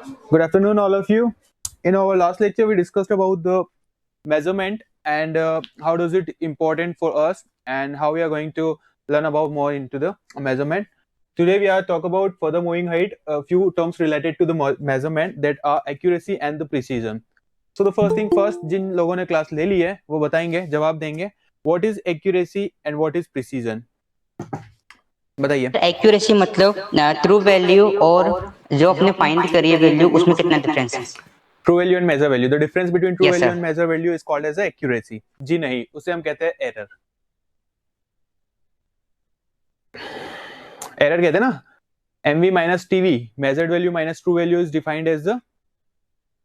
Good afternoon, all of you. In our last lecture, we discussed about the measurement and how does it important for us and how we are going to learn about more into the measurement. Today, we are talk about further moving height, a few terms related to the measurement that are accuracy and the precision. So the first thing first, जिन लोगों ने class ले ली है वो बताएंगे, जवाब देंगे. What is accuracy and what is precision? बताइए. Accuracy मतलब ट्रू वैल्यू और जो आपने फाइंड करी है वैल्यू उसमें कितना डिफरेंस है. True value and measure value. The difference between true Yes, value sir. and measure value is called as accuracy. जी नहीं, उसे हम कहते हैं error. Error कहते हैं ना. MV minus TV, measured value minus true value is defined as the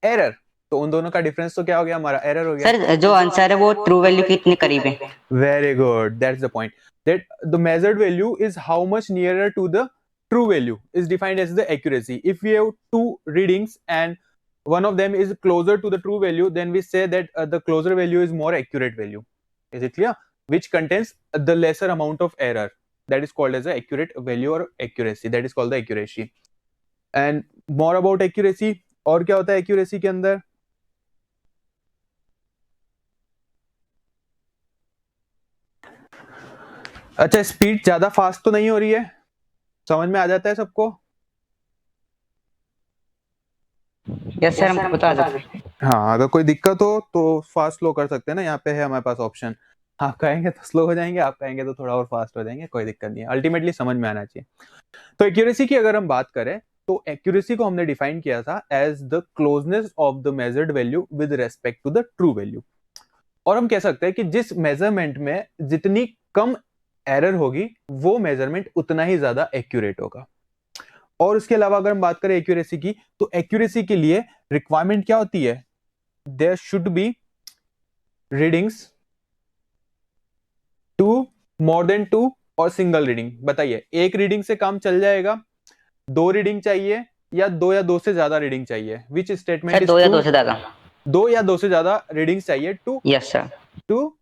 error. तो उन दोनों का डिफरेंस तो क्या हो गया हमारा एरर हो गया. सर जो आंसर है वो ट्रू वैल्यू के इतने करीब है. Very good. That's the point. That the measured value is how much nearer to the true value is defined as the accuracy. If we have two readings and one of them is closer to the true value, then we say that the closer value is more accurate value. Is it clear? Which contains the lesser amount of error. That is called as the accurate value or accuracy. That is called the accuracy. And more about accuracy. और क्या होता है accuracy के अंदर? अच्छा, speed ज्यादा fast तो नहीं हो रही है, समझ में आ जाता है सबको? यस सर, हमको बता दो. हाँ, अगर कोई दिक्कत हो तो फास्ट स्लो कर सकते हैं ना, यहाँ पे है हमारे पास ऑप्शन. आप कहेंगे तो स्लो हो जाएंगे, आप कहेंगे तो थोड़ा और फास्ट हो जाएंगे, कोई दिक्कत नहीं है, अल्टीमेटली समझ में आना चाहिए. तो एक्यूरेसी की अगर हम बात करें तो एक्यूरेसी को हमने डिफाइन किया था as the closeness of the measured value with respect to the true value. और हम कह सकते हैं कि जिस मेजरमेंट में जितनी कम एरर होगी वो मेजरमेंट उतना ही ज्यादा एक्यूरेट होगा. और उसके अलावा अगर हम बात करें एक्यूरेसी की, तो एक्यूरेसी के लिए रिक्वायरमेंट क्या होती है? There should be readings two more than two और सिंगल रीडिंग. बताइए, एक रीडिंग से काम चल जाएगा, दो रीडिंग चाहिए या दो से ज्यादा रीडिंग चाहिए? विच स्टेटमेंट इज दो या दो से ज्यादा. दो या दो से ज्यादा रीडिंग्स चाहिए two yes sir. To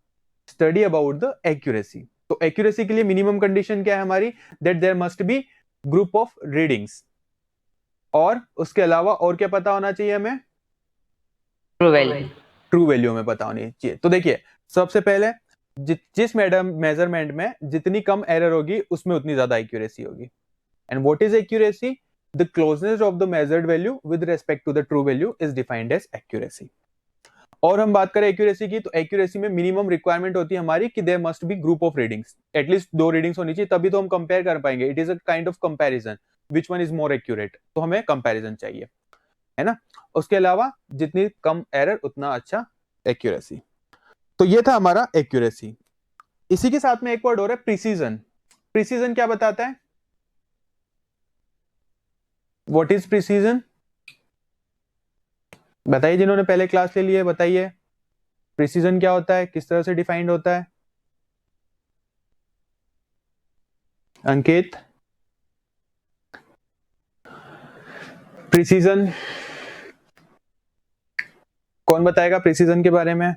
study about the accuracy. तो एक्यूरेसी के लिए मिनिमम कंडीशन क्या है हमारी? That there must be group of readings. और उसके अलावा और क्या पता होना चाहिए हमें? True value. ट्रू वैल्यू में पता होनी चाहिए. तो देखिए, सबसे पहले जिस मेजरमेंट में जितनी कम एरर होगी उसमें उतनी ज्यादा एक्यूरेसी होगी. And what is accuracy? The closeness of the measured value with respect to the true value is defined as accuracy. और हम बात करें एक्यूरेसी की, तो एक्यूरेसी में मिनिमम रिक्वायरमेंट होती है हमारी कि there must be group of readings. At least दो रीडिंग्स होनी चाहिए, तभी तो हम कंपेयर कर पाएंगे. It is a kind of comparison, which one is more accurate. तो हमें कंपैरिजन चाहिए, है ना. उसके अलावा जितनी कम एरर उतना अच्छा एक्यूरेसी. तो ये था हमारा एक्यूरेसी. इसी के साथ में एक वर्ड और है प्रिसीजन. प्रिसीजन क्या बताता है? What is precision? बताइए, जिन्होंने पहले क्लास ले ली है बताइए, प्रिसीजन क्या होता है, किस तरह से डिफाइंड होता है? अंकित, प्रिसीजन कौन बताएगा प्रिसीजन के बारे में?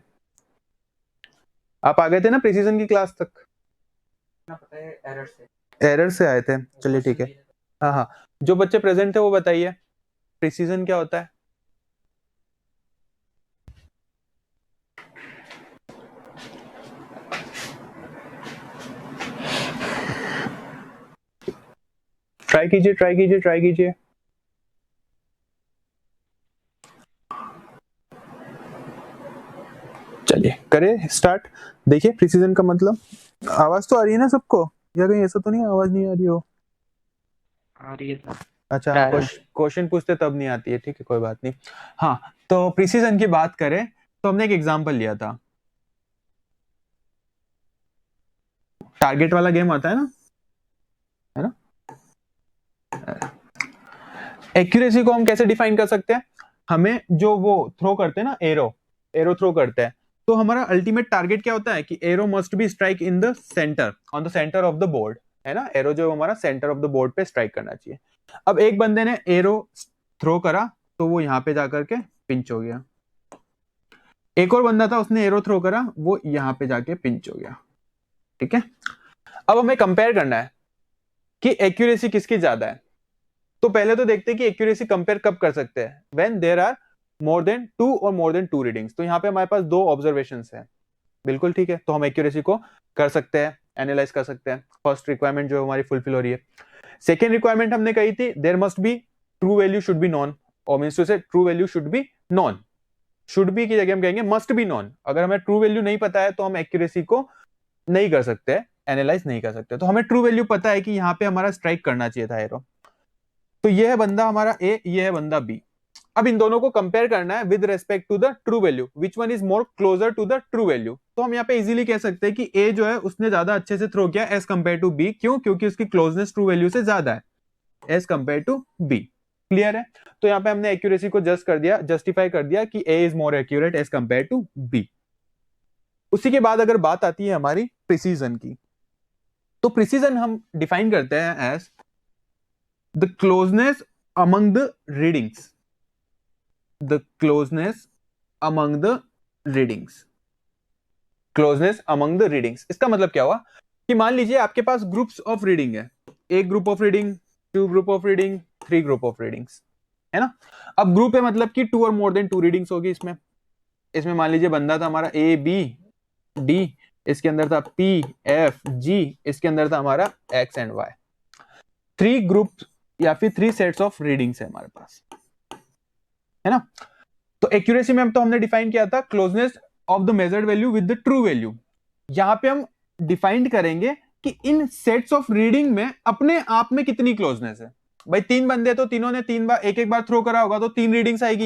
आप आ गए थे ना प्रिसीजन की क्लास तक? एरर से आए थे. चलिए ठीक है. हाँ हाँ, जो बच्चे प्रेजेंट थे वो बताइए प्रिसीजन क्या होता है? ट्राई कीजिए, ट्राई कीजिए, ट्राई कीजिए. चलिए करें स्टार्ट. देखिए, प्रिसीजन का मतलब, आवाज तो आ रही है ना सबको, या कहीं ऐसा तो नहीं आवाज नहीं आ रही हो? आ रही है. अच्छा, क्वेश्चन पूछते तब नहीं आती है, ठीक है, कोई बात नहीं. हाँ, तो प्रिसीजन की बात करें तो हमने एक एग्जांपल लिया था. टारगेट वाला गेम आता है ना, है ना. एक्यूरेसी को हम कैसे डिफाइन कर सकते हैं? हमें जो वो थ्रो करते हैं ना, एरो थ्रो करते हैं, तो हमारा अल्टीमेट टारगेट क्या होता है कि arrow must be strike in the centre, on the centre of the board, है ना. एरो जो हमारा सेंटर ऑफ द बोर्ड पे स्ट्राइक करना चाहिए. अब एक बंदे ने एरो थ्रो करा तो वो यहां पे जाकर के पिंच हो गया. एक और बंदा था, उसने एरो थ्रो करा, वो यहां पे जाके पिंच हो गया. ठीक है. अब हमें कंपेयर करना है कि एक्यूरेसी किसकी ज्यादा है. तो पहले तो देखते हैं कि एक्यूरेसी कंपेयर कब कर सकते हैं, when there are more than 2 और मोर देन 2 रीडिंग्स। तो यहाँ पे हमारे पास 2 ऑब्जर्वेशंस हैं, बिल्कुल ठीक है, तो हम एक्यूरेसी को कर सकते हैं, एनालाइज कर सकते हैं। फर्स्ट रिक्वायरमेंट जो हमारी फुलफिल हो रही है। सेकेंड रिक्वायरमेंट हमने कही थी, there must be true value should be known, और means to say true value should be known. Should be की जगह हम कहेंगे मस्ट बी नॉन। अगर हमें ट्रू वैल्यू नहीं पता है तो हम एक्यूरेसी को नहीं कर सकते, एनालाइज नहीं कर सकते। तो हमें ट्रू वैल्यू पता है कि यहाँ पे हमारा स्ट्राइक करना चाहिए था एरो। तो ये है बंदा हमारा ए, ये है बंदा बी। अब इन दोनों को कंपेयर करना है with respect to the true value, which one is more closer to the true value. तो हम यहाँ पे इजीली कह सकते हैं कि ए जो है उसने ज्यादा अच्छे से थ्रो किया एज कंपेयर टू बी। क्यों? क्योंकि उसकी क्लोजनेस ट्रू वैल्यू से ज्यादा है as compare to B. Clear है? तो यहाँ पे हमने एक्यूरेसी को जस्ट कर दिया, जस्टिफाई कर दिया कि A is more accurate as compare to B. उसी के बाद अगर बात आती है हमारी प्रिसीजन की, तो प्रिसीजन हम डिफाइन करते हैं as the closeness among the readings, the closeness among the readings, closeness among the readings. इसका मतलब क्या हुआ कि मान लीजिए आपके पास ग्रुप्स ऑफ रीडिंग है, एक group of reading, 2 group of reading, 3 group of readings, है ना। अब ग्रुप है मतलब कि 2 और मोर देन 2 रीडिंग्स होगी इसमें मान लीजिए बंदा था हमारा ए बी डी, इसके अंदर था पी एफ जी, इसके अंदर था हमारा एक्स एंड वाई। 3 ग्रुप या फिर 3 सेट्स ऑफ रीडिंग्स है हमारे पास, है ना। तो एक्यूरेसी में तो हमने डिफाइन किया था closeness of the measured value with the true value. यहां पे हम डिफाइन करेंगे कि इन सेट्स ऑफ रीडिंग में अपने आप में कितनी क्लोजनेस है। भाई 3 बंदे तो तीनों ने 3 बार एक बार थ्रो करा होगा, तो 3 रीडिंग्स आएगी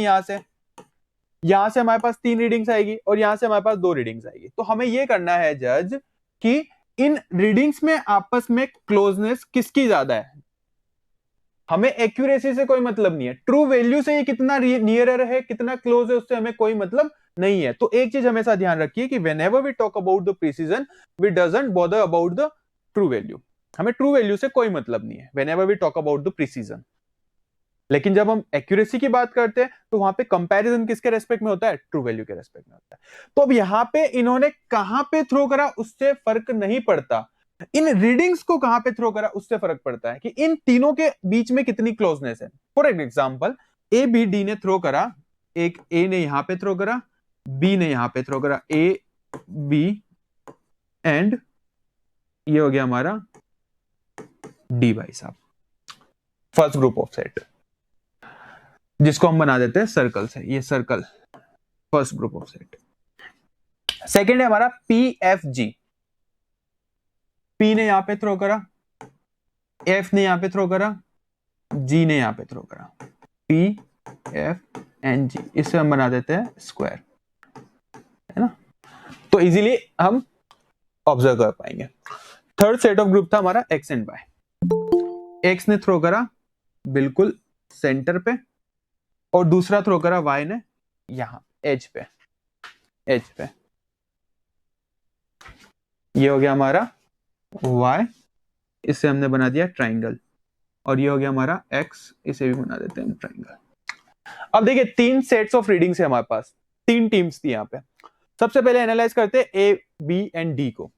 यहां से हमारे पास 3 रीडिंग्स आएगी और यहां से हमारे पास 2 रीडिंग्स आएगी। तो हमें यह करना है जज कि इन रीडिंग्स में आपस में क्लोजनेस किसकी ज्यादा है। हमें एक्यूरेसी से कोई मतलब नहीं है, ट्रू वैल्यू से ये कितना नियरर है, कितना क्लोज है, उससे हमें कोई मतलब नहीं है। तो एक चीज हमेशा ध्यान रखिए कि whenever we talk about the precision we doesn't bother about the true value. हमें ट्रू वैल्यू से कोई मतलब नहीं है whenever we talk about the precision. लेकिन जब हम एक्यूरेसी की बात करते हैं तो वहां पे कंपैरिजन किसके रेस्पेक्ट में होता है? ट्रू वैल्यू के रेस्पेक्ट में होता है। तो अब यहां पे इन्होंने कहां पे थ्रो करा उससे फर्क नहीं पड़ता, इन रीडिंग्स को कहां पे थ्रो करा उससे फर्क पड़ता है कि इन तीनों के बीच में कितनी क्लोजनेस है। For example A B D ने थ्रो करा, एक ए ने यहां पे थ्रो करा, बी ने यहां पे थ्रो करा, ए बी एंड ये हो गया हमारा डी भाई साहब, फर्स्ट ग्रुप ऑफ सेट, जिसको हम बना देते हैं सर्कल से। ये circle first group of set. Second है हमारा पी एफ जी। पी ने यहां पे थ्रो करा, एफ ने यहां पे थ्रो करा, जी ने यहां पे थ्रो करा, पी एफ एंड जी, इससे हम बना देते हैं स्क्वायर, है ना। तो इजीली हम ऑब्जर्व कर पाएंगे। थर्ड सेट ऑफ ग्रुप था हमारा एक्स एंड वाई। एक्स ने थ्रो करा बिल्कुल सेंटर पे और दूसरा थ्रो करा वाई ने यहां एज पे, ये हो गया हमारा y, इससे हमने बना दिया ट्राइंगल, और ये हो गया हमारा x, इसे भी बना देते हैं ट्राइंगल। अब देखिए 3 सेट्स ऑफ रीडिंग्स है हमारे पास, 3 टीम्स थी यहाँ पे। सबसे पहले एनालाइज करते हैं ए बी एंड डी को।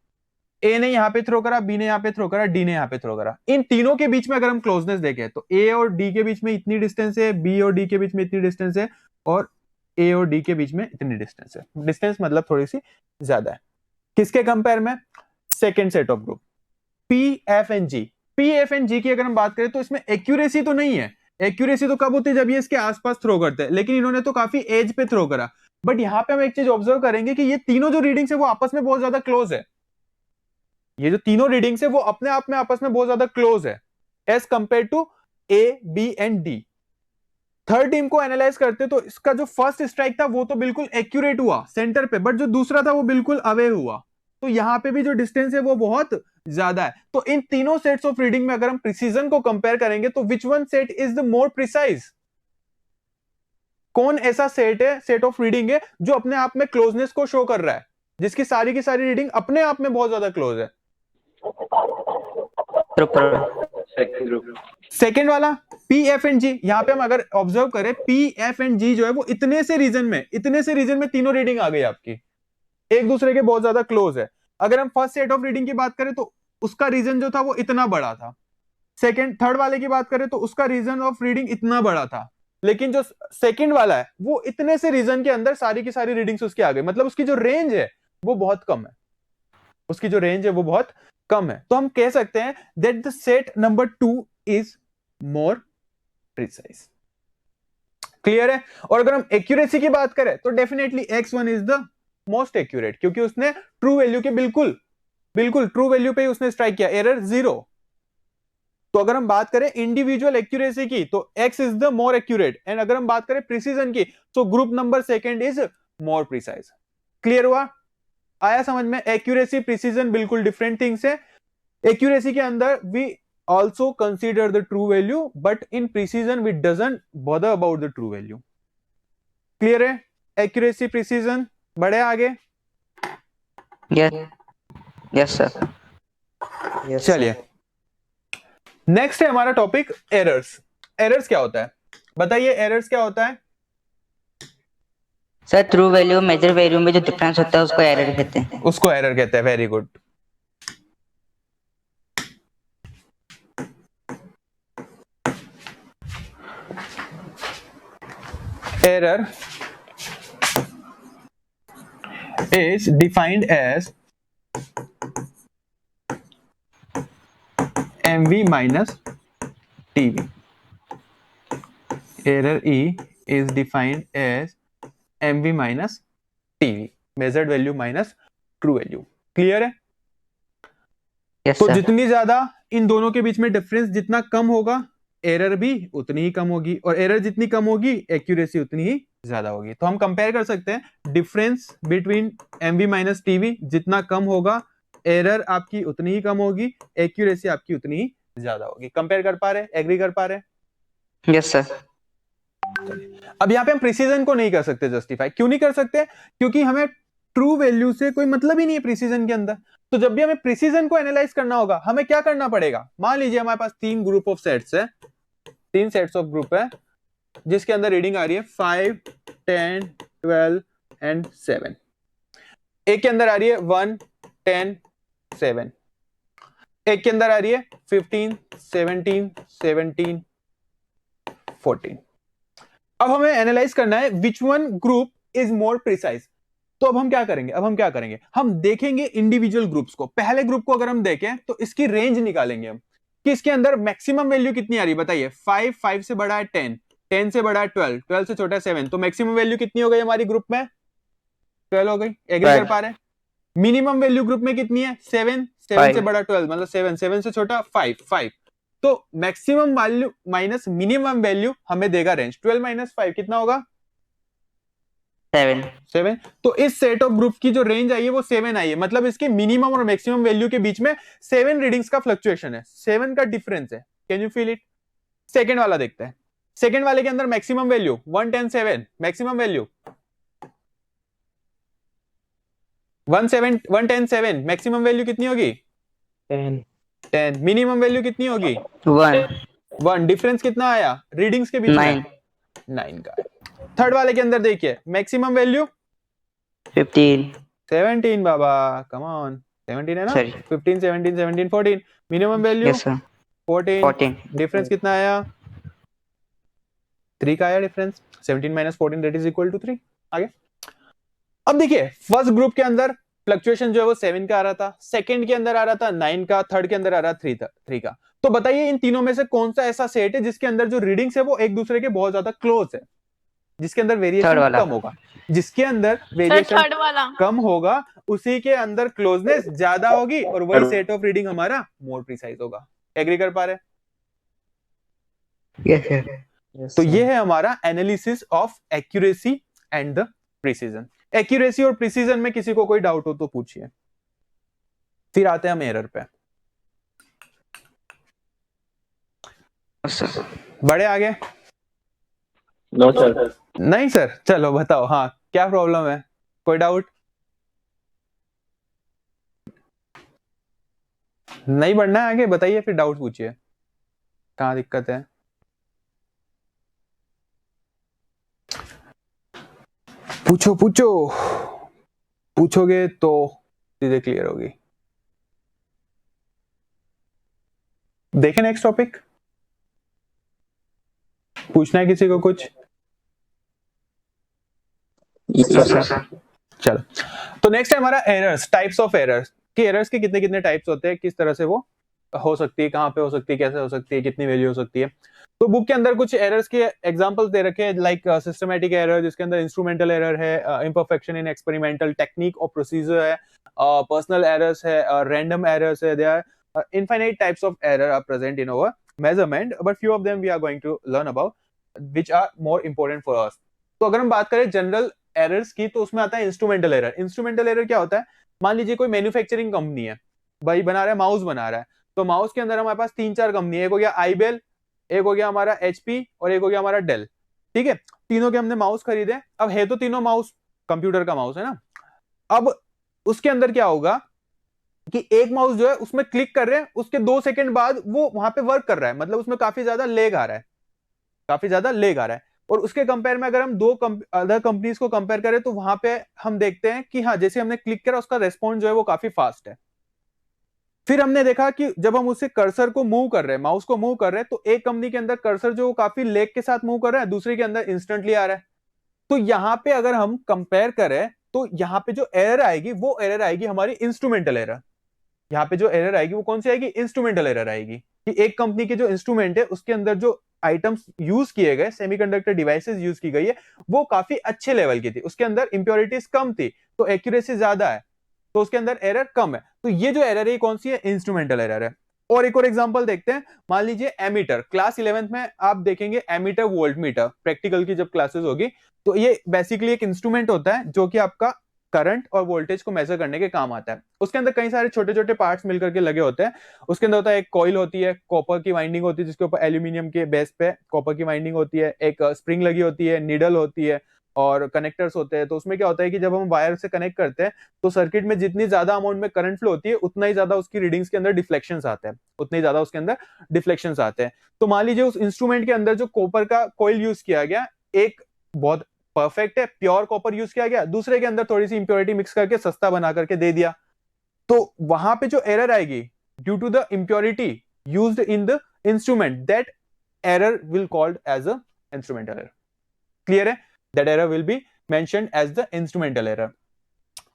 ए ने यहाँ पे थ्रो करा, बी ने यहाँ पे थ्रो करा, डी ने यहाँ पे थ्रो करा। इन तीनों के बीच में अगर हम क्लोजनेस देखें तो ए और डी के बीच में इतनी डिस्टेंस है, बी और डी के बीच में इतनी डिस्टेंस है, और ए और डी के बीच में इतनी डिस्टेंस है। डिस्टेंस मतलब थोड़ी सी ज्यादा है। किसके कंपेयर में? Second set of group P F and G. P F and G की अगर हम बात करें तो इसमें एक्यूरेसी तो नहीं है। एक्यूरेसी तो कब होती है? जब ये इसके आसपास थ्रो करते हैं, लेकिन इन्होंने तो काफी एज पे थ्रो करा। बट यहां पे हम एक चीज ऑब्जर्व करेंगे कि ये तीनों जो रीडिंग्स है वो आपस में बहुत ज्यादा क्लोज है। ये जो तीनों रीडिंग्स है वो अपने आप में आपस में बहुत ज्यादा क्लोज है as compare to A B and D. Third team को एनालाइज करते तो इसका जो फर्स्ट स्ट्राइक था वो तो बिल्कुल एक्यूरेट हुआ सेंटर पे, बट जो दूसरा था वो बिल्कुल अवे हुआ। तो यहां पे भी जो डिस्टेंस है वो बहुत ज्यादा है। तो इन तीनों सेट्स ऑफ रीडिंग में अगर हम प्रिसीजन को कंपेयर करेंगे तो which one set is the more precise? कौन ऐसा सेट है, सेट ऑफ रीडिंग है जो अपने आप में क्लोजनेस को शो कर रहा है, जिसकी सारी की सारी रीडिंग अपने आप में बहुत ज्यादा क्लोज है? सेकेंड वाला पी एफ एंड जी। यहां पे हम अगर ऑब्जर्व करें पी एफ एंड जी जो है वो इतने से रीजन में तीनों रीडिंग आ गई आपकी, एक दूसरे के बहुत ज्यादा क्लोज है। अगर हम फर्स्ट सेट ऑफ रीडिंग की बात करें तो उसका रीजन जो था वो इतना बड़ा था, सेकंड थर्ड वाले की बात करें तो उसका रीजन ऑफ रीडिंग इतना बड़ा था, लेकिन जो सेकंड वाला है वो इतने से रीजन के अंदर सारी की सारी रीडिंग्स उसकी आ गई, मतलब उसकी जो रेंज है वो बहुत कम है, उसकी जो रेंज है वो बहुत कम है। तो हम कह सकते हैं that the set number 2 is more precise. Clear है? और अगर हम एक्यूरेसी की बात करें तो definitely x1 is the most accurate, क्योंकि उसने ट्रू वैल्यू के बिल्कुल बिल्कुल ट्रू वैल्यू पे ही उसने स्ट्राइक किया, एरर 0। तो अगर हम बात करें इंडिविजुअल एक्यूरेसी की तो x is the more accurate, and अगर हम बात करें प्रिसीजन की तो group number second is more precise. Clear हुआ? आया समझ में? एक्यूरेसी प्रिसीजन बिल्कुल डिफरेंट थिंग्स है। एक्यूरेसी के अंदर we also consider the true value, but in precision we doesn't bother about the true value. Clear है? एक्यूरेसी प्रिसीजन बढ़े आगे। Yes sir. चलिए नेक्स्ट है हमारा टॉपिक एरर्स। एरर्स क्या होता है बताइए? एरर्स क्या होता है? Sir true value major value में जो डिफरेंस होता है उसको एरर कहते हैं। उसको एरर कहते हैं। Very good. Error is defined as mv minus tv. Error E is defined as mv minus tv, measured value minus true value. Clear है? यस तो सर। जितनी ज्यादा इन दोनों के बीच में डिफरेंस जितना कम होगा एरर भी उतनी ही कम होगी, और एरर जितनी कम होगी एक्यूरेसी उतनी ही ज्यादा होगी। तो हम कंपेयर कर सकते हैं difference between mv minus TV, जितना कम होगा एरर आपकी उतनी ही कम होगी, एक्यूरेसी आपकी उतनी ही ज्यादा होगी। कंपेयर कर पा रहे? एग्री कर पा रहे? Yes sir. अब यहाँ पे हम प्रिसीजन को नहीं कर सकते जस्टिफाई। क्यों नहीं कर सकते? क्योंकि हमें ट्रू वैल्यू से कोई मतलब ही नहीं है प्रिसीजन के अंदर। तो जब भी हमें प्रिसीजन को एनालाइज करना होगा हमें क्या करना पड़ेगा? मान लीजिए हमारे पास 3 ग्रुप ऑफ सेट्स है, 3 सेट्स ऑफ ग्रुप है जिसके अंदर रीडिंग आ रही है 5, 10, 12 एंड 7। एक के अंदर आ रही है 1, 10, 7। एक के अंदर आ रही है 15, 17, 17, 14। अब हमें एनालाइज करना है which one group is more precise. तो अब हम क्या करेंगे? हम देखेंगे इंडिविजुअल ग्रुप्स को। पहले ग्रुप को अगर हम देखें तो इसकी रेंज निकालेंगे हम कि इसके अंदर मैक्सिमम वैल्यू कितनी आ रही है। बताइए 5 से बड़ा है 10 से बड़ा है 12 से छोटा है 7, तो मैक्सिमम वैल्यू कितनी हो गई हमारी ग्रुप में? 12 हो गई। एग्री कर पा रहे? मिनिमम वैल्यू ग्रुप में कितनी है? 7 से बड़ा 12, मतलब 7 से छोटा 5। तो maximum value minus minimum value हमें देगा रेंज। 12 माइनस 5 कितना होगा? 7। तो इस सेट ऑफ ग्रुप की जो रेंज आई है वो 7 आई है, मतलब इसके मिनिमम और मैक्सिमम वैल्यू के बीच में 7 रीडिंग्स का फ्लक्चुएशन है, 7 का डिफरेंस है। Can you feel it? Second वाला देखते हैं। सेकेंड वाले के अंदर maximum value 110, maximum value 110, maximum value कितनी होगी? 10। मिनिमम वैल्यू कितनी होगी? 1। डिफरेंस कितना आया रीडिंग्स के बीच में? 9 का। थर्ड वाले के अंदर देखिए maximum value 17 Baba, come on 17 है ना? 15, 17, 17, 14। Minimum value 14। डिफरेंस कितना आया? 3 का आया difference. 17 minus 14 that is equal to 3। आगे अब देखिए फर्स्ट ग्रुप के अंदर फ्लक्चुएशन जो है वो 7 का आ रहा था, सेकंड के अंदर आ रहा था 9 का, थर्ड के अंदर आ रहा था 3 का। तो बताइए इन तीनों में से कौन सा ऐसा सेट है जिसके अंदर जो रीडिंग्स है वो एक दूसरे के बहुत ज्यादा क्लोज है, जिसके अंदर वेरिएशन कम होगा? जिसके अंदर वेरिएशन कम होगा उसी के अंदर क्लोजनेस ज्यादा होगी, और वही सेट ऑफ रीडिंग हमारा मोर प्रिसाइज होगा। एग्री कर पा रहे? तो ये है हमारा analysis of accuracy and the precision. Accuracy और प्रिसीजन में किसी को कोई डाउट हो तो पूछिए। फिर आते हैं हम एरर पे। बड़े आगे? No sir. नहीं सर? चलो बताओ, हाँ क्या प्रॉब्लम है? कोई डाउट? नहीं बढ़ना है आगे? बताइए फिर, डाउट पूछिए, कहाँ दिक्कत है? पूछोगे तो चीजें क्लियर होगी। देखें नेक्स्ट टॉपिक, पूछना है किसी को कुछ? Yes, sir. चलो, तो नेक्स्ट है हमारा एरर्स, टाइप्स ऑफ एरर्स, कि एरर्स के कितने कितने टाइप्स होते हैं, किस तरह से वो हो सकती है, कहाँ पे हो सकती है, कैसे हो सकती है, कितनी वैल्यू हो सकती है। तो बुक के अंदर कुछ एरर्स के एग्जांपल्स दे रखे हैं, लाइक सिस्टमैटिक एरर, जिसके अंदर इंस्ट्रूमेंटल एरर है, इम्परफेक्शन इन एक्सपेरिमेंटल टेक्निक और प्रोसीजर है, पर्सनल एरर्स है, रैंडम एरर्स है, there are infinite types of error are present in our measurement, but few of them we are going to learn about which are more important for us. तो अगर हम बात करें general errors की, तो उसमें आता है इंस्ट्रूमेंटल एरर। इंस्ट्रूमेंटल एरर क्या होता है? मान लीजिए कोई मैन्युफैक्चरिंग कंपनी है, भाई बना रहा है, माउस बना रहा है, तो माउस के अंदर हमारे पास 3-4 कंपनी है, एक हो गया आईबेल, एक हो गया हमारा एचपी और एक हो गया हमारा डेल। ठीक है, तीनों के हमने माउस खरीदे। अब है तो तीनों माउस कंप्यूटर का माउस है ना। अब उसके अंदर क्या होगा कि एक माउस जो है उसमें क्लिक कर रहे हैं, उसके 2 सेकंड बाद वो वहां पे वर्क कर रहा है, मतलब उसमें काफी ज्यादा लेग आ रहा है, काफी ज्यादा लेग आ रहा है। और उसके कंपेयर में अगर हम दो अदर कंपनीज को कंपेयर करें, तो वहां पे हम देखते हैं कि हाँ, जैसे हमने क्लिक करा उसका रेस्पॉन्स जो है वो काफी फास्ट है। फिर हमने देखा कि जब हम उससे कर्सर को मूव कर रहे हैं, माउस को मूव कर रहे हैं, तो एक कंपनी के अंदर कर्सर जो काफी लेग के साथ मूव कर रहा है, दूसरे के अंदर इंस्टेंटली आ रहा है। तो यहां पे अगर हम कंपेयर करें, तो यहां पे जो एरर आएगी वो एरर आएगी हमारी इंस्ट्रूमेंटल एरर। यहाँ पे जो एरर आएगी वो कौन सी आएगी? इंस्ट्रूमेंटल एरर आएगी, कि एक कंपनी के जो इंस्ट्रूमेंट है उसके अंदर जो आइटम्स यूज किए गए, सेमीकंडक्टर डिवाइसेस यूज की गई है, वो काफी अच्छे लेवल की थी, उसके अंदर इंप्योरिटीज कम थी, तो एक्यूरेसी ज्यादा है, तो उसके अंदर एरर कम है। तो ये जो एरर है कौन सी है? इंस्ट्रूमेंटल एरर है। और एक और एग्जांपल देखते हैं, मान लीजिए एमीटर, क्लास 11th में आप देखेंगे एमीटर, वोल्ट मीटर, प्रैक्टिकल की जब क्लासेस होगी, तो ये बेसिकली एक इंस्ट्रूमेंट होता है जो कि आपका करंट और वोल्टेज को मेजर करने के काम आता है। उसके अंदर कई सारे छोटे छोटे पार्ट्स मिलकर के लगे होते हैं। उसके अंदर होता है एक कॉइल होती है, कॉपर की वाइंडिंग होती है जिसके ऊपर एल्यूमिनियम के बेस पे कॉपर की वाइंडिंग होती है, एक स्प्रिंग लगी होती है, नीडल होती है और कनेक्टर्स होते हैं। तो उसमें क्या होता है कि जब हम वायर से कनेक्ट करते हैं, तो सर्किट में जितनी ज्यादा अमाउंट में करंट फ्लो होती है, उतना ही ज्यादा उसकी रीडिंग्स के अंदर डिफ्लेक्शंस आते हैं, उतने ही ज्यादा उसके अंदर डिफ्लेक्शंस आते हैं। तो मान लीजिए उस इंस्ट्रूमेंट के अंदर जो कॉपर का कॉइल यूज किया गया, एक बहुत परफेक्ट है, प्योर कॉपर यूज किया गया, दूसरे के अंदर थोड़ी सी इंप्योरिटी मिक्स करके सस्ता बना करके दे दिया, तो वहां पे जो एरर आएगी due to the impurity used in the instrument, that error will called as a instrumental error. Clear है? That error will be mentioned as the instrumental error.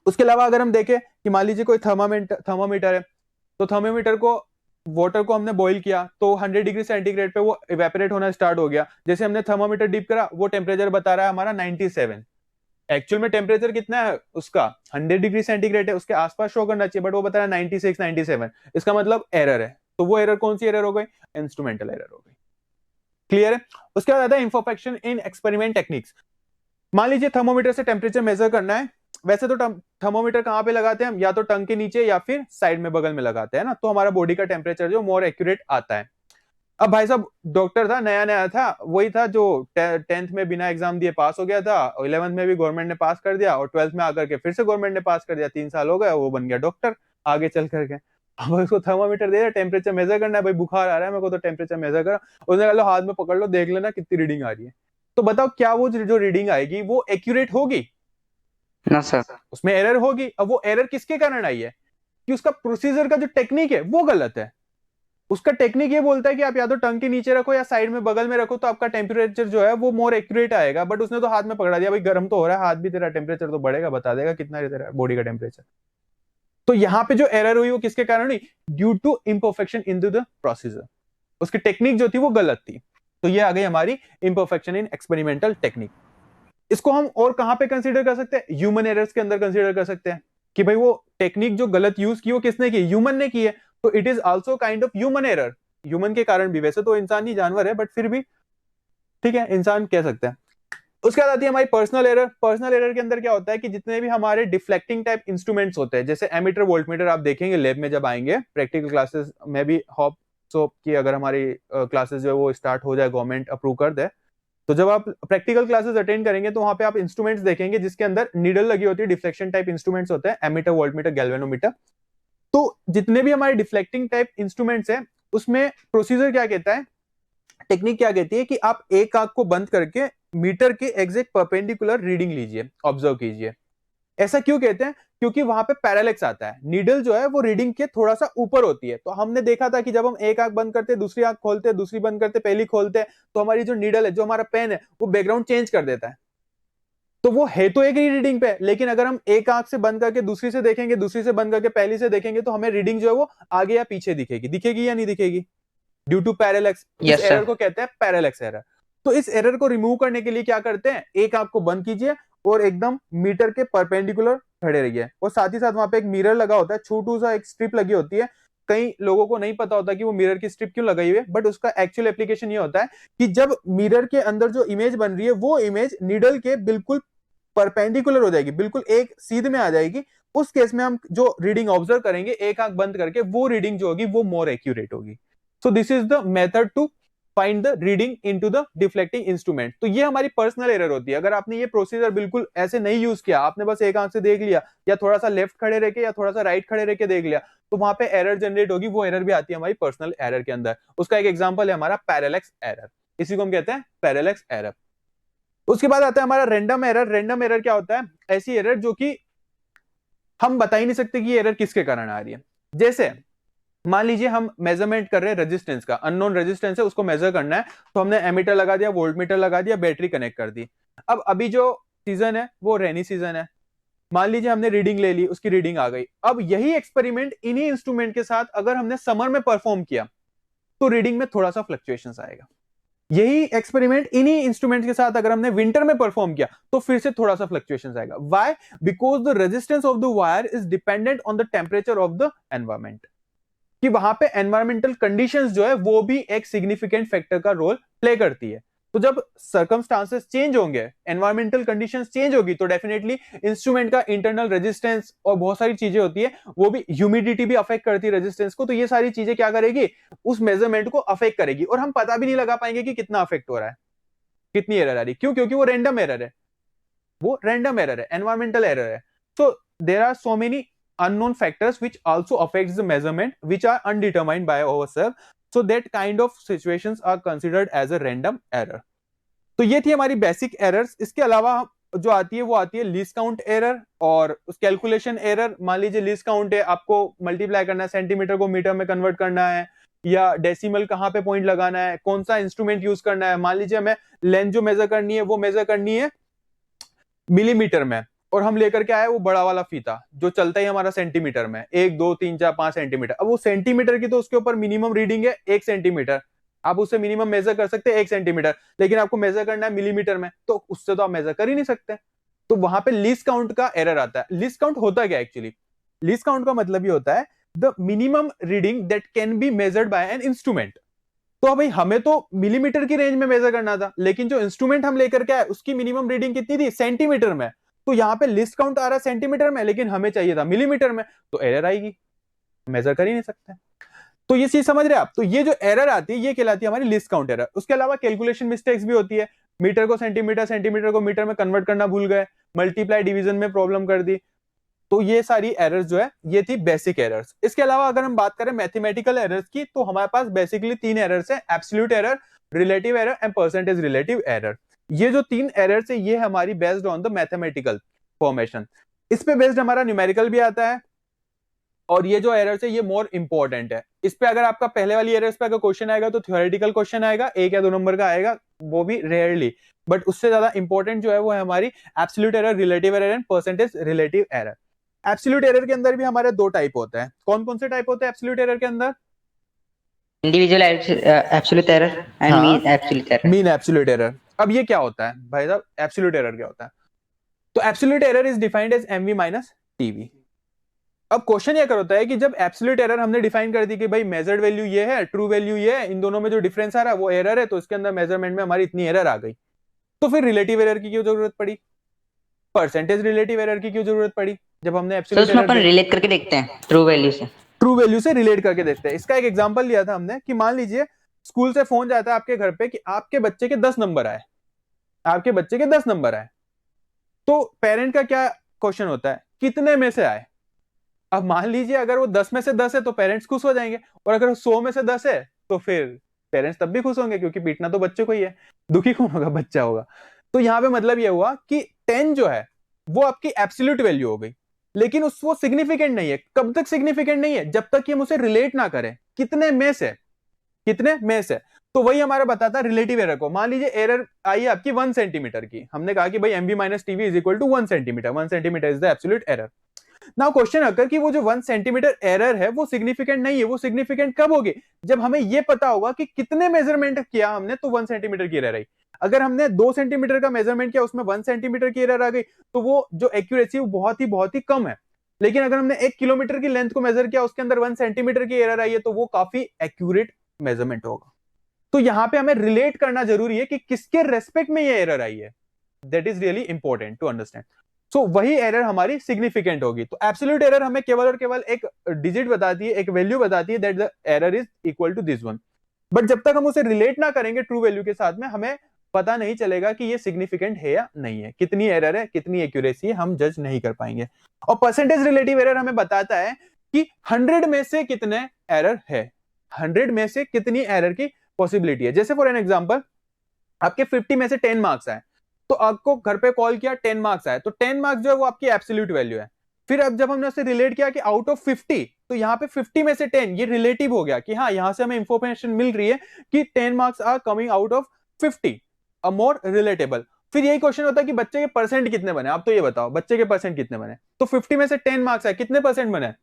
उसके अलावा अगर हम देखें कि मान लीजिए कोई थर्मामीटर है, तो थर्मामीटर को, वाटर को हमने बॉईल किया, तो 100 डिग्री सेंटीग्रेड पे वो इवेपोरेट होना स्टार्ट हो गया। जैसे हमने थर्मामीटर डीप करा, वो टेम्परेचर बता रहा है हमारा 97, एक्चुअल में टेम्परेचर कितना है उसका? 100 डिग्री सेंटीग्रेड है, उसके आसपास शो करना चाहिए, बट वो बता रहा है 96, 97। इसका मतलब एरर है। तो वो एरर कौन सी एरर हो गई? इंस्ट्रूमेंटल एरर हो गई। क्लियर है? उसके बाद आता है इंपरफेक्शन इन एक्सपेरिमेंट टेक्निक्स। मान लीजिए थर्मोमीटर से टेम्परेचर मेजर करना है, वैसे तो थर्मोमीटर कहां पे लगाते हैं हम? या तो टंग के नीचे या फिर साइड में बगल में लगाते हैं ना, तो हमारा बॉडी का टेम्परेचर जो मोर एक्यूरेट आता है। अब भाई साहब डॉक्टर था, नया नया था, वही था जो 10th में बिना एग्जाम दिए पास हो गया था, 11th में भी गवर्नमेंट ने पास कर दिया, और 12th में आकर के फिर से गवर्नमेंट ने पास कर दिया, 3 साल हो गए, वो बन गया डॉक्टर आगे चल करके। अब उसको थर्मोमीटर दे दिया, टेम्परेचर मेजर करना है, भाई बुखार आ रहा है मेरे को, तो टेम्परेचर मेजर करा, उसने कहा लो हाथ में पकड़ लो, देख लेना कितनी रीडिंग आ रही है। तो बताओ क्या वो जो रीडिंग आएगी वो एक्यूरेट होगी? ना सर। उसमें एरर होगी। अब वो एरर किसके कारण आई है? कि उसका प्रोसीजर का जो टेक्निक है वो गलत है। उसका टेक्निक ये बोलता है कि आप या तो टंग के नीचे रखो या साइड में बगल में रखो, तो आपका टेम्परेचर जो है वो मोर एक्यूरेट आएगा, बट उसने तो हाथ में पकड़ा दिया, भाई गर्म तो हो रहा है हाथ भी, तेरा टेम्परेचर तो बढ़ेगा, बता देगा कितना है तेरा बॉडी का टेम्परेचर। तो यहां पे जो एरर हुई वो किसके कारण हुई? Due to imperfection in the procedure. उसकी टेक्निक जो थी वो गलत थी। तो ये आ गई हमारी इम्परफेक्शन इन एक्सपेरिमेंटल टेक्निक। इसको हम और कहां पे कंसीडर कर सकते हैं? ह्यूमन एरर्स के अंदर कंसीडर कर सकते हैं, कि भाई वो टेक्निक जो गलत यूज की वो किसने की? ह्यूमन ने की है, तो it is also kind of human error. Human के कारण भी, वैसे तो इंसान ही जानवर है, बट फिर भी ठीक है, इंसान कह सकते हैं। उसके बाद आती है हमारी पर्सनल एरर। पर्सनल एरर के अंदर क्या होता है कि जितने भी हमारे डिफ्लेक्टिंग टाइप इंस्ट्रूमेंट्स होते हैं, जैसे एमीटर, वोल्टमीटर, आप देखेंगे लैब में जब आएंगे प्रैक्टिकल क्लासेस में भी, होप सो कि अगर हमारी क्लासेस जो है वो स्टार्ट हो जाए, गवर्नमेंट अप्रूव कर दे, तो जब आप प्रैक्टिकल क्लासेस अटेंड करेंगे तो वहां पे आप इंस्ट्रूमेंट्स देखेंगे जिसके अंदर नीडल लगी होती है, डिफ्लेक्शन टाइप इंस्ट्रूमेंट्स होते हैं, एमीटर, वोल्टमीटर, गैल्वेनोमीटर। तो जितने भी हमारे डिफ्लेक्टिंग टाइप इंस्ट्रूमेंट्स हैं, उसमें प्रोसीजर क्या कहता है, टेक्निक क्या कहती है कि आप एक आंख को बंद करके मीटर के एग्जैक्ट परपेंडिकुलर रीडिंग लीजिए, ऑब्जर्व कीजिए। ऐसा क्यों कहते हैं? क्योंकि वहां पे पैरेलैक्स आता है, नीडल जो है वो रीडिंग के थोड़ा सा ऊपर होती है। तो हमने देखा था कि जब हम एक आंख बंद करते, दूसरी आंख खोलते, दूसरी बंद करते, पहली खोलते, तो हमारी जो नीडल है, जो हमारा पेन है, वो बैकग्राउंड चेंज कर देता है। तो वो है तो एक ही रीडिंग पे, लेकिन अगर हम एक आंख से बंद करके दूसरी से देखेंगे, दूसरी से बंद करके पहली से देखेंगे, तो हमें रीडिंग जो है वो आगे या पीछे दिखेगी। दिखेगी या नहीं दिखेगी? Due to parallax. इस Yes, एरर sir. को कहते हैं पैरेलैक्स एरर। तो इस एरर को रिमूव करने के लिए क्या करते हैं? एक आंख को बंद कीजिए और एकदम मीटर के परपेंडिकुलर खड़े रहिए, और साथ ही साथ वहां पे एक मिरर लगा होता है, छोटू सा एक स्ट्रिप लगी होती है। कई लोगों को नहीं पता होता कि वो मिरर की स्ट्रिप क्यों लगाई हुई है, बट उसका एक्चुअल एप्लीकेशन ये होता है कि जब मिरर के अंदर जो इमेज बन रही है, वो इमेज नीडल के बिल्कुल परपेंडिकुलर हो जाएगी, बिल्कुल एक सीध में आ जाएगी। उस केस में हम जो रीडिंग ऑब्जर्व करेंगे एक आंख बंद करके, वो रीडिंग जो होगी वो मोर एक्यूरेट होगी। So this is the method to find the reading into the deflecting instrument. तो ये हमारी पर्सनल एरर होती है। अगर आपने ये प्रोसीजर बिल्कुल ऐसे नहीं यूज किया, आपने बस एक आंख से देख लिया, या थोड़ा सा लेफ्ट खड़े रह के या थोड़ा सा राइट खड़े रह के देख लिया, तो वहां पे एरर जनरेट होगी। वो एरर भी आती है हमारी पर्सनल एरर के अंदर। उसका एक एग्जांपल है हमारा पैरेलैक्स एरर। इसी को हम कहते हैं पैरेलैक्स एरर। उसके बाद आता है हमारा रैंडम एरर। रैंडम एरर क्या होता है? ऐसी एरर जो कि हम बता ही नहीं सकते कि ये एरर किसके कारण आ रही है। जैसे मान लीजिए हम मेजरमेंट कर रहे हैं रेजिस्टेंस का, अननोन रेजिस्टेंस है, उसको मेजर करना है, तो हमने एमीटर लगा दिया, वोल्टमीटर लगा दिया, बैटरी कनेक्ट कर दी। अब अभी जो सीजन है वो रेनी सीजन है, मान लीजिए हमने रीडिंग ले ली, उसकी रीडिंग आ गई। अब यही एक्सपेरिमेंट इन्हीं इंस्ट्रूमेंट के साथ अगर हमने समर में परफॉर्म किया, तो रीडिंग में थोड़ा सा फ्लक्चुएशन आएगा। यही एक्सपेरिमेंट इन्हीं इंस्ट्रूमेंट के साथ अगर हमने विंटर में परफॉर्म किया, तो फिर से थोड़ा सा फ्लक्चुएशन आएगा। Why? Because the resistance of the wire is dependent on the temperature of the environment, कि वहां पे एनवायरमेंटल कंडीशंस जो है वो भी एक सिग्निफिकेंट फैक्टर का रोल प्ले करती है। तो जब सर्कमस्टांसेस चेंज होंगे, एनवायरमेंटल कंडीशंस चेंज होगी, तो डेफिनेटली इंस्ट्रूमेंट का इंटरनल रेजिस्टेंस और बहुत सारी चीजें होती है, वो भी, ह्यूमिडिटी भी अफेक्ट करती है रेजिस्टेंस को। तो ये सारी चीजें क्या करेगी? उस मेजरमेंट को अफेक्ट करेगी, और हम पता भी नहीं लगा पाएंगे कि कितना अफेक्ट हो रहा है, कितनी एरर आ रही है। क्यों? क्योंकि वो रैंडम एरर है, वो रैंडम एरर है, एनवायरमेंटल एरर है। So there are so many unknown factors which also affects the measurement, which are undetermined by ourselves. So that kind of situations are considered as a random error. तो ये थी हमारी basic errors. इसके अलावा जो आती है वो आती है लीस्ट काउंट एरर और कैलकुलेशन एरर। मान लीजिए लीस्ट काउंट है, आपको मल्टीप्लाई करना है, सेंटीमीटर को मीटर में कन्वर्ट करना है, या डेसिमल कहाँ पे पॉइंट लगाना है, कौन सा इंस्ट्रूमेंट यूज करना है। मान लीजिए हमें लेंथ जो मेजर करनी है वो मेजर करनी है मिलीमीटर में, और हम लेकर के आए वो बड़ा वाला फीता जो चलता ही हमारा सेंटीमीटर में, 1 2 3 4 5 सेंटीमीटर। अब वो सेंटीमीटर की तो उसके ऊपर मिनिमम रीडिंग है 1 सेंटीमीटर, आप उससे मिनिमम मेजर कर सकते हैं 1 सेंटीमीटर, लेकिन आपको मेजर करना है मिलीमीटर में, तो उससे तो आप मेजर कर ही नहीं सकते। तो वहां पे लीस्ट काउंट का एरर आता है। लीस्ट काउंट होता क्या एक्चुअली? लीस्ट काउंट का मतलब ये होता है the minimum reading that can be measured by an instrument. तो भाई हमें तो मिलीमीटर की रेंज में मेजर करना था, लेकिन जो इंस्ट्रूमेंट हम लेकर के आए उसकी मिनिमम रीडिंग कितनी थी? सेंटीमीटर में। तो यहाँ पे लिस्ट काउंट आ रहा है सेंटीमीटर में, लेकिन हमें चाहिए था मिलीमीटर में, तो एरर आएगी, मेजर कर ही नहीं सकते। तो ये चीज समझ रहे हैं आप? तो ये जो एरर आती है ये कहलाती है हमारी लिस्ट काउंट एरर। उसके अलावा कैलकुलेशन मिस्टेक्स भी होती है, मीटर को सेंटीमीटर, सेंटीमीटर को मीटर में कन्वर्ट करना भूल गए, मल्टीप्लाई डिवीजन में प्रॉब्लम कर दी। तो ये सारी एरर्स जो है ये थी बेसिक एरर्स। इसके अलावा अगर हम बात करें मैथमेटिकल एरर्स की, तो हमारे पास बेसिकली 3 एरर्स है, absolute error, relative error and percentage relative error. ये जो 3 एरर्स है ये हमारी based on the mathematical formation. इस पे बेस्ड हमारा न्यूमेरिकल भी आता है, और ये जो एरर्स है ये मोर इंपॉर्टेंट है। इस पे अगर आपका पहले वाली एरर्स पे अगर क्वेश्चन आएगा तो थ्योरेटिकल क्वेश्चन आएगा, 1 या 2 नंबर का आएगा, वो भी रेयरली, बट उससे ज्यादा इंपॉर्टेंट जो है वो है हमारी absolute error, relative error and percentage relative error. Absolute error के अंदर भी हमारे 2 टाइप होते हैं। कौन कौन से टाइप होते हैं एब्सोल्यूट एरर के अंदर? Individual absolute error and mean absolute error. Mean absolute error. अब ये क्या होता है भाई साहब? एब्सोल्यूट एरर क्या होता है? तो absolute error is defined as MV minus TV. अब क्वेश्चन ये होता है कि जब एब्सोल्यूट एरर हमने डिफाइन कर दी कि भाई मेजर्ड वैल्यू ये है, ट्रू वैल्यू ये है, इन दोनों में जो डिफरेंस आ रहा है वो एरर है, तो इसके अंदर मेजरमेंट में हमारी इतनी एरर आ गई, तो फिर रिलेटिव एरर की क्यों जरूरत पड़ी? परसेंटेज रिलेटिव एरर की क्यों जरूरत पड़ी? जब हमने एब्सोल्यूट उसमें अपन रिलेट करके देखते हैं ट्रू वैल्यू से, ट्रू वैल्यू से रिलेट करके देखते हैं। इसका एक एग्जांपल लिया था हमने कि मान लीजिए स्कूल से फोन जाता है आपके घर पे कि आपके बच्चे के 10 नंबर आए, आपके बच्चे के 10 नंबर आए, तो पेरेंट का क्या क्वेश्चन होता है? कितने में से आए? अब मान लीजिए अगर वो 10 में से 10 है तो पेरेंट्स खुश हो जाएंगे, और अगर 100 में से 10 है तो फिर पेरेंट्स तब भी खुश होंगे, क्योंकि पीटना तो बच्चे को ही है, दुखी कौन होगा? बच्चा होगा। तो यहाँ पे मतलब ये हुआ कि 10 जो है वो आपकी एब्सोल्यूट वैल्यू हो गई, लेकिन वो सिग्निफिकेंट नहीं है। कब तक सिग्निफिकेंट नहीं है? जब तक कि हम उसे रिलेट ना करें कितने में से, कितने में से। तो वही हमारा बताता है रिलेटिव एरर को। मान लीजिए एरर आई है आपकी 1 सेंटीमीटर की, हमने कहा कि भाई mv minus TV is equal to 1 centimetre, 1 centimetre is the absolute error. Now question अगर कि वो जो 1 सेंटीमीटर एरर है वो सिग्निफिकेंट नहीं है, वो सिग्निफिकेंट कब होगी? जब हमें ये पता होगा कि कितने मेजरमेंट किया हमने तो 1 सेंटीमीटर की एरर आई। अगर हमने 2 सेंटीमीटर का मेजरमेंट किया उसमें 1 सेंटीमीटर की एरर आ गई तो वो जो एक्यूरेसी वो बहुत ही कम है। लेकिन अगर हमने 1 किलोमीटर की लेंथ को मेजर किया उसके अंदर 1 सेंटीमीटर की एरर आई है तो वो काफी एक्यूरेट मेजरमेंट होगा। तो यहां पे हमें रिलेट करना जरूरी है कि किसके रेस्पेक्ट में ये एरर आई है। That is really important to understand. So वही एरर हमारी सिग्निफिकेंट होगी। तो एब्सोल्यूट एरर हमें केवल और केवल एक डिजिट बताती है, एक वैल्यू बताती है that the error is equal to this one. But जब तक हम उसे रिलेट ना करेंगे ट्रू वैल्यू के साथ में हमें पता नहीं चलेगा कि ये सिग्निफिकेंट है या नहीं है, कितनी एरर है, कितनी एक्यूरेसी है, हम जज नहीं कर पाएंगे। और परसेंटेज रिलेटिव एरर हमें बताता है कि 100 में से कितने एरर है, 100 में से कितनी एरर की पॉसिबिलिटी है। जैसे फॉर एन एग्जांपल आपके 50 में से 10 मार्क्स आए तो आपको घर पे कॉल किया 10 मार्क्स आए, तो 10 मार्क्स जो है वो आपकी एब्सोल्यूट वैल्यू है। फिर अब जब हमने उसे रिलेट किया कि आउट ऑफ 50, तो यहाँ पे 50 में से 10 ये रिलेटिव हो गया कि हाँ यहां से हमें इंफॉर्मेशन मिल रही है कि 10 marks are coming out of 50, a more relatable. फिर यही क्वेश्चन होता है कि बच्चे के परसेंट कितने बने, आप तो ये बताओ बच्चे के परसेंट कितने बने। तो 50 में से 10 मार्क्स आए, कितने परसेंट बने?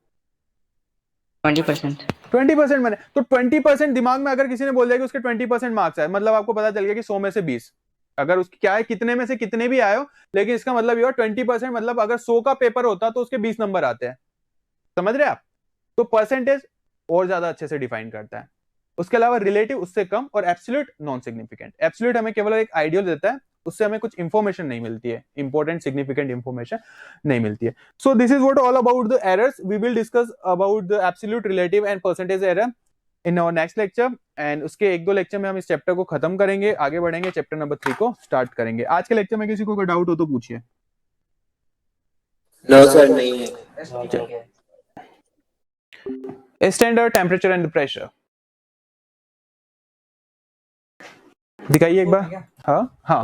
20%। 20% बने। तो 20% दिमाग में अगर किसी ने बोल दिया कि उसके 20% मार्क्स आए, मतलब आपको पता चल गया कि 100 में से 20, अगर उसकी क्या है कितने में से कितने भी आए हो, लेकिन इसका मतलब ये 20%, मतलब अगर 100 का पेपर होता तो उसके 20 नंबर आते हैं। समझ रहे आप? तो परसेंटेज और ज्यादा अच्छे से डिफाइन करता है। उसके अलावा रिलेटिव उससे कम, और एब्सोल्यूट नॉन सिग्निफिकेंट। एब्सोल्यूट हमें केवल एक आइडियल देता है, उससे हमें कुछ इंफॉर्मेशन नहीं मिलती है, इंपॉर्टेंट सिग्निफिकेंट इंफॉर्मेशन नहीं मिलती है। So this is what all about the errors. We will discuss about the absolute, relative and percentage error in our next lecture. And उसके 1-2 लेक्चर में हम इस चैप्टर को खत्म करेंगे, आगे बढ़ेंगे, चैप्टर नंबर 3 को स्टार्ट करेंगे। आज के लेक्चर में किसी को कोई डाउट हो तो पूछिए। नो सर, नहीं है। स्टैंडर्ड टेम्परेचर एंड प्रेशर दिखाइए एक बार। हाँ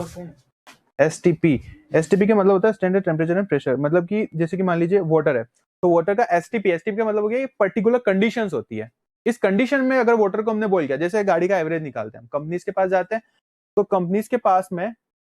STP, STP का मतलब होता है स्टैंडर्ड टेम्परेचर एंड प्रेशर। मतलब कि जैसे कि मान लीजिए वाटर है तो वाटर का STP का मतलब हो गया ये पर्टिकुलर कंडीशंस होती है। इस कंडीशन में अगर वाटर को हमने बोल किया, जैसे गाड़ी का एवरेज निकालते हैं हम, कंपनीज के पास जाते हैं तो कंपनीज के पास में